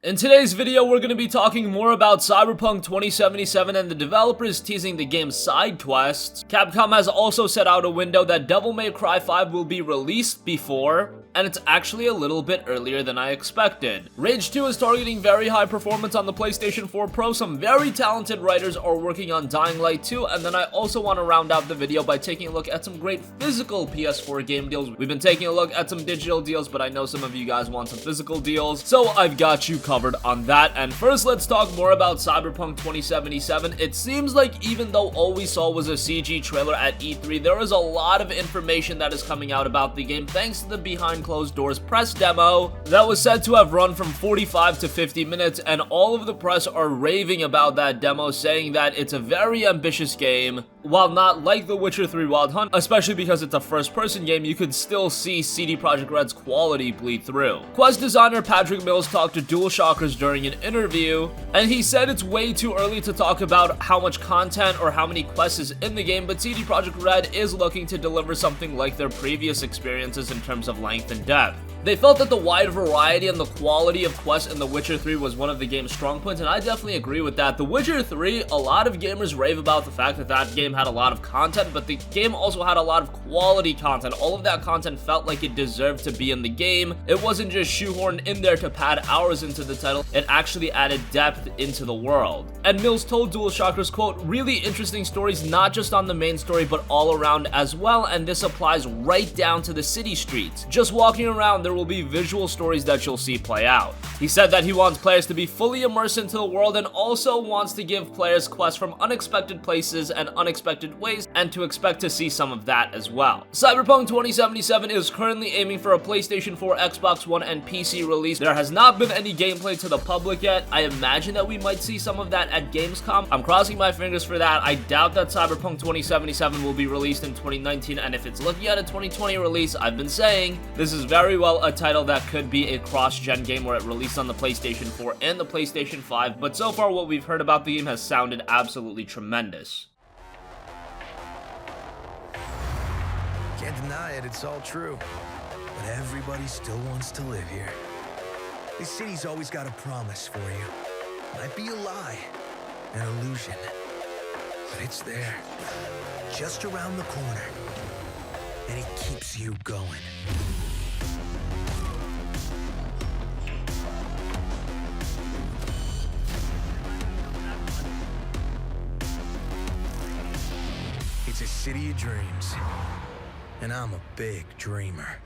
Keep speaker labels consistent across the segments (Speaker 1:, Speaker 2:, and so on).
Speaker 1: In today's video, we're going to be talking more about Cyberpunk 2077 and the developers teasing the game's side quests. Capcom has also set out a window that Devil May Cry 5 will be released before, and it's actually a little bit earlier than I expected. Rage 2 is targeting very high performance on the PlayStation 4 Pro, some very talented writers are working on Dying Light 2, and then I also want to round out the video by taking a look at some great physical PS4 game deals. We've been taking a look at some digital deals, but I know some of you guys want some physical deals, so I've got you covered on that. And first, let's talk more about Cyberpunk 2077. It seems like even though all we saw was a CG trailer at E3, there is a lot of information that is coming out about the game thanks to the behind closed doors press demo that was said to have run from 45 to 50 minutes, and all of the press are raving about that demo, saying that it's a very ambitious game. While not like The Witcher 3 Wild Hunt, especially because it's a first-person game, you could still see CD Projekt Red's quality bleed through. Quest designer Patrick Mills talked to DualShockers during an interview, and he said it's way too early to talk about how much content or how many quests is in the game, but CD Projekt Red is looking to deliver something like their previous experiences in terms of length and depth. They felt that the wide variety and the quality of quests in The Witcher 3 was one of the game's strong points, and I definitely agree with that. The Witcher 3, a lot of gamers rave about the fact that that game had a lot of content, but the game also had a lot of quality content. All of that content felt like it deserved to be in the game. It wasn't just shoehorned in there to pad hours into the title, it actually added depth into the world. And Mills told DualShockers, quote, "Really interesting stories, not just on the main story, but all around as well, and this applies right down to the city streets. Just walking around, there will be visual stories that you'll see play out." He said that he wants players to be fully immersed into the world and also wants to give players quests from unexpected places and unexpected ways, and to expect to see some of that as well. Cyberpunk 2077 is currently aiming for a PlayStation 4, Xbox One, and PC release. There has not been any gameplay to the public yet. I imagine that we might see some of that at Gamescom. I'm crossing my fingers for that. I doubt that Cyberpunk 2077 will be released in 2019, and if it's looking at a 2020 release, I've been saying this is very well a title that could be a cross-gen game where it released on the PlayStation 4 and the PlayStation 5, but so far what we've heard about the game has sounded absolutely tremendous.
Speaker 2: Can't deny it, it's all true. But everybody still wants to live here. This city's always got a promise for you. Might be a lie, an illusion, but it's there, just around the corner, and it keeps you going. It's a city of dreams, and I'm a big dreamer.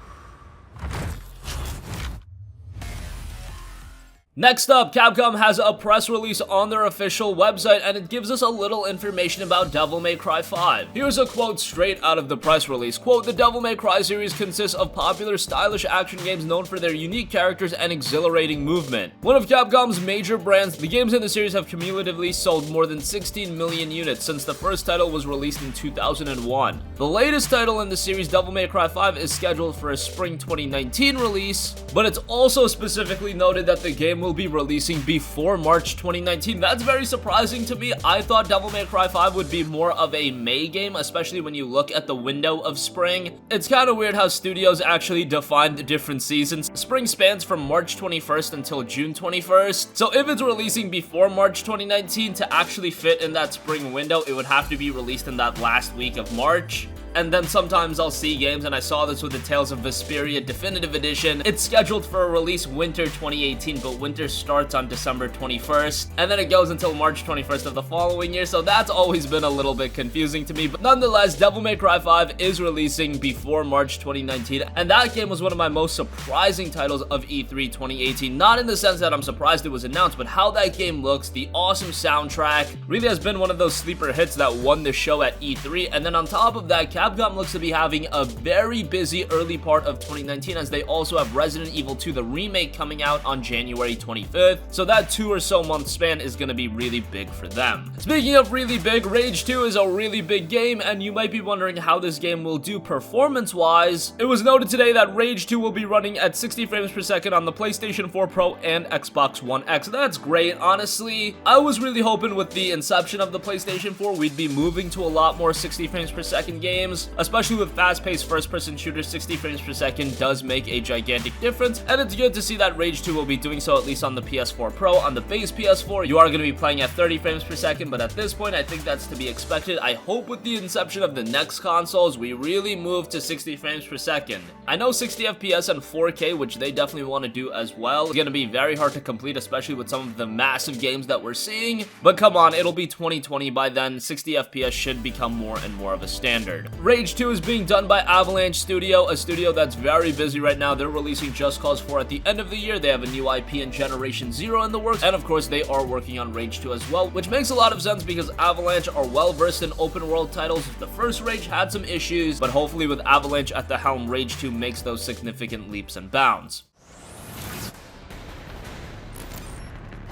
Speaker 1: Next up, Capcom has a press release on their official website, and it gives us a little information about Devil May Cry 5. Here's a quote straight out of the press release. Quote, "The Devil May Cry series consists of popular, stylish action games known for their unique characters and exhilarating movement. One of Capcom's major brands, the games in the series have cumulatively sold more than 16 million units since the first title was released in 2001. The latest title in the series, Devil May Cry 5, is scheduled for a spring 2019 release, but it's also specifically noted that the game will be releasing before March 2019. That's very surprising to me. I thought Devil May Cry 5 would be more of a May game, especially when you look at the window of spring. It's kind of weird how studios actually define the different seasons. Spring spans from March 21st until June 21st. So if it's releasing before March 2019 to actually fit in that spring window, it would have to be released in that last week of March. And then sometimes I'll see games, and I saw this with the Tales of Vesperia Definitive Edition. It's scheduled for a release winter 2018, but winter starts on December 21st, and then it goes until March 21st of the following year, so that's always been a little bit confusing to me. But nonetheless, Devil May Cry 5 is releasing before March 2019, and that game was one of my most surprising titles of E3 2018. Not in the sense that I'm surprised it was announced, but how that game looks, the awesome soundtrack, really has been one of those sleeper hits that won the show at E3, and then on top of that, Capcom looks to be having a very busy early part of 2019, as they also have Resident Evil 2, the remake, coming out on January 25th, so that 2 or so month span is going to be really big for them. Speaking of really big, Rage 2 is a really big game, and you might be wondering how this game will do performance-wise. It was noted today that Rage 2 will be running at 60 frames per second on the PlayStation 4 Pro and Xbox One X. That's great. Honestly, I was really hoping with the inception of the PlayStation 4 we'd be moving to a lot more 60 frames per second games. games, especially with fast-paced first-person shooters. 60 frames per second does make a gigantic difference, and it's good to see that Rage 2 will be doing so, at least on the PS4 Pro. On the base PS4, you are going to be playing at 30 frames per second, but at this point, I think that's to be expected. I hope with the inception of the next consoles, we really move to 60 frames per second. I know 60 FPS and 4K, which they definitely want to do as well, is going to be very hard to complete, especially with some of the massive games that we're seeing, but come on, it'll be 2020 by then. 60 FPS should become more and more of a standard. Rage 2 is being done by Avalanche Studio, a studio that's very busy right now. They're releasing Just Cause 4 at the end of the year. They have a new IP in Generation 0 in the works, and of course they are working on Rage 2 as well, which makes a lot of sense because Avalanche are well versed in open world titles. The first Rage had some issues, but hopefully with Avalanche at the helm, Rage 2 makes those significant leaps and bounds.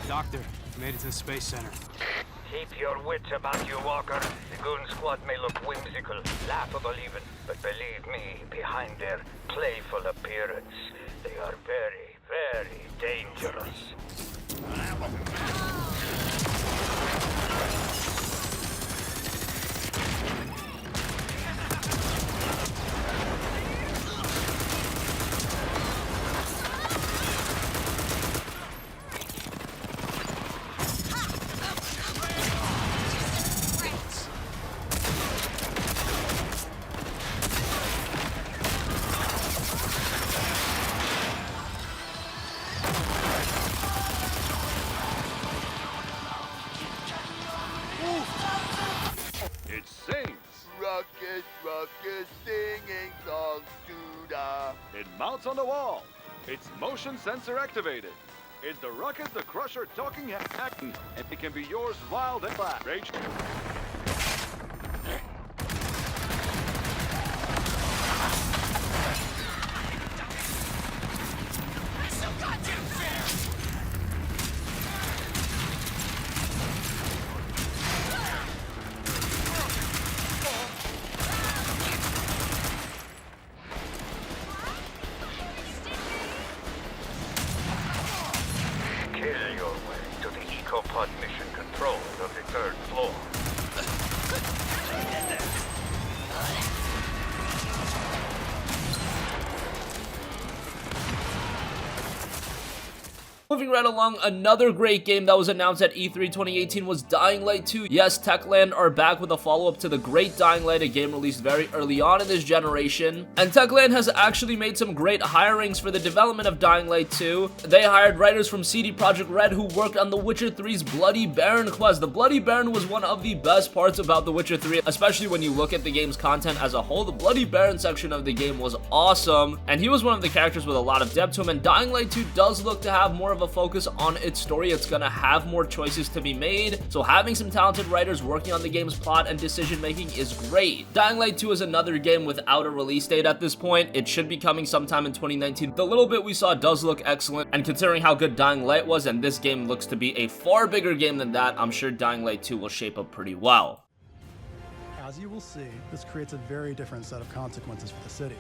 Speaker 3: Doctor, made it to the Space Center.
Speaker 4: Keep your wits about you, Walker. The goon squad may look whimsical, laughable even, but believe me, behind their playful appearance, they are very, very dangerous.
Speaker 5: Rocket, rocket, singing songs to the... It mounts on the wall. It's motion sensor activated. It's the Rocket the Crusher talking acting, and it can be yours wild and flat. Rage.
Speaker 4: Pod mission control of the 3rd floor.
Speaker 1: Moving right along, another great game that was announced at E3 2018 was Dying Light 2. Yes, Techland are back with a follow-up to the great Dying Light, a game released very early on in this generation. And Techland has actually made some great hirings for the development of Dying Light 2. They hired writers from CD Projekt Red who worked on The Witcher 3's Bloody Baron quest. The Bloody Baron was one of the best parts about The Witcher 3, especially when you look at the game's content as a whole. The Bloody Baron section of the game was awesome, and he was one of the characters with a lot of depth to him, and Dying Light 2 does look to have more of a focus on its story. It's gonna have more choices to be made, so having some talented writers working on the game's plot and decision making is great. Dying Light 2 is another game without a release date at this point. It should be coming sometime in 2019. The little bit we saw does look excellent, and considering how good Dying Light was, and this game looks to be a far bigger game than that, I'm sure Dying Light 2 will shape up pretty well.
Speaker 6: As you will see, this creates a very different set of consequences for the city.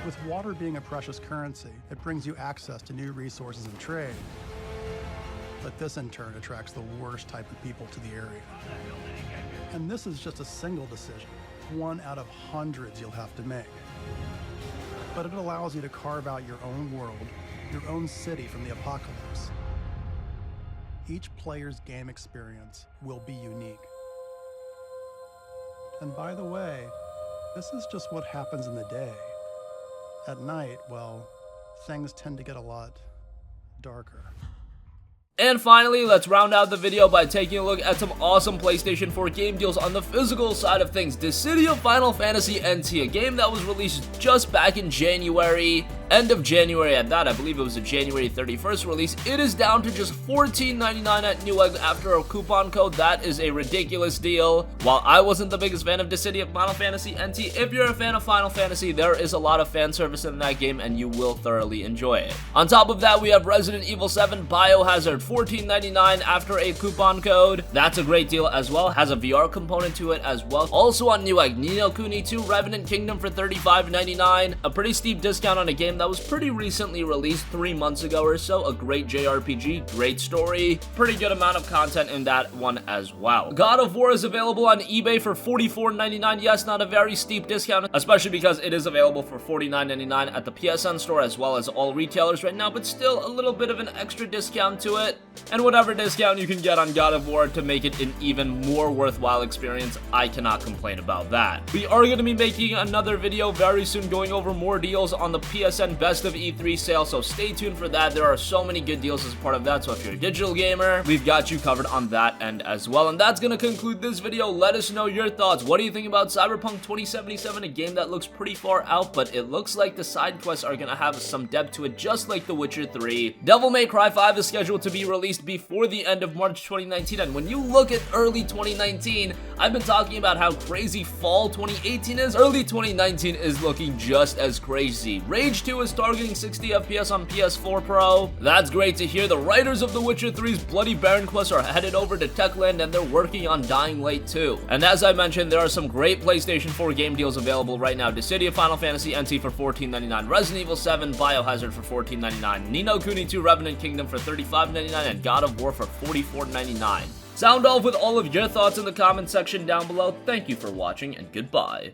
Speaker 6: With water being a precious currency, it brings you access to new resources and trade. But this in turn attracts the worst type of people to the area. And this is just a single decision, one out of hundreds you'll have to make. But it allows you to carve out your own world, your own city from the apocalypse. Each player's game experience will be unique. And by the way, this is just what happens in the day. At night, well, things tend to get a lot darker.
Speaker 1: And finally, let's round out the video by taking a look at some awesome PlayStation 4 game deals on the physical side of things. Dissidia Final Fantasy NT, a game that was released just back in January, end of January at that. I believe it was a January 31st release. It is down to just $14.99 at Newegg after a coupon code. That is a ridiculous deal. While I wasn't the biggest fan of Dissidia Final Fantasy NT, if you're a fan of Final Fantasy, there is a lot of fan service in that game and you will thoroughly enjoy it. On top of that, we have Resident Evil 7 Biohazard, $14.99 after a coupon code. That's a great deal as well. Has a VR component to it as well. Also on Newegg, Ni no Kuni 2 Revnant Kingdom for $35.99. A pretty steep discount on a game game that was pretty recently released 3 months ago or so. A great JRPG, great story, pretty good amount of content in that one as well. God of War is available on eBay for $44.99. Yes, not a very steep discount, especially because it is available for $49.99 at the PSN store as well as all retailers right now, but still a little bit of an extra discount to it. And whatever discount you can get on God of War to make it an even more worthwhile experience, I cannot complain about that. We are going to be making another video very soon going over more deals on the PSN Best of E3 sale, so stay tuned for that. There are so many good deals as part of that, so if you're a digital gamer, we've got you covered on that end as well. And that's going to conclude this video. Let us know your thoughts. What do you think about Cyberpunk 2077, a game that looks pretty far out, but it looks like the side quests are going to have some depth to it, just like The Witcher 3. Devil May Cry 5 is scheduled to be released before the end of March 2019, and when you look at early 2019, I've been talking about how crazy fall 2018 is. Early 2019 is looking just as crazy. Rage 2 is targeting 60 FPS on PS4 Pro. That's great to hear. The writers of The Witcher 3's Bloody Baron quest are headed over to Techland, and they're working on Dying Light 2. And as I mentioned, there are some great PlayStation 4 game deals available right now. Dissidia Final Fantasy NT for $14.99, Resident Evil 7 Biohazard for $14.99, Ni no Kuni 2 Revenant Kingdom for $35.99, and God of War for $44.99. Sound off with all of your thoughts in the comment section down below. Thank you for watching, and goodbye.